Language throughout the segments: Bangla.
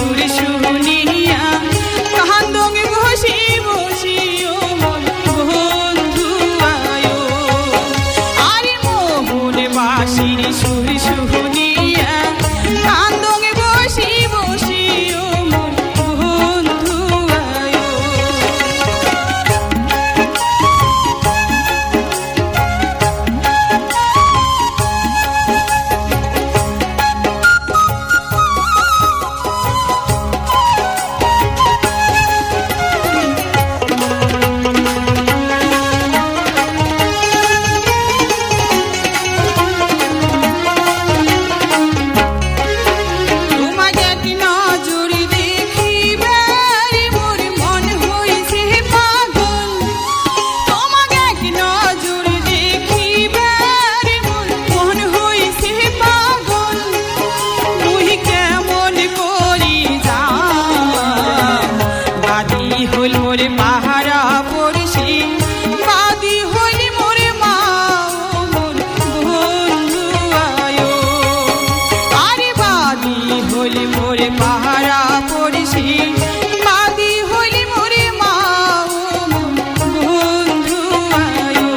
সুর শুনিয়া কান্দং বসি বসি ও মন বন্ধু আয়ো আরে মোহন বাঁশির সুর শুনিয়া কান্দং বসি বসি ও মন বন্ধু আয়ো হইল মোরে পাহারা পড়শি বাদি হইল মোরে মা মোর বন্ধু আয়ো আরে বাদি হইল মোরে পাহারা পড়শি বাদি হইল মোরে মা মোর বন্ধু আয়ো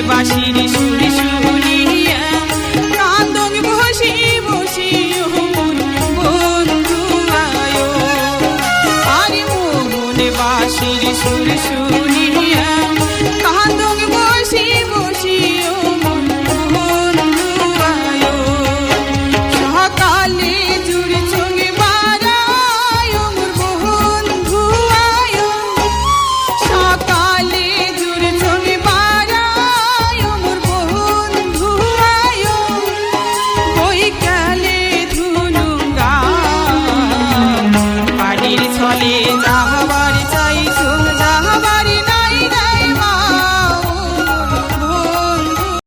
বাঁশির সুর শুনিয়া কান্দং বসি বসি ও মন বন্ধু আয়ো আরে মোহন বাঁশির সুর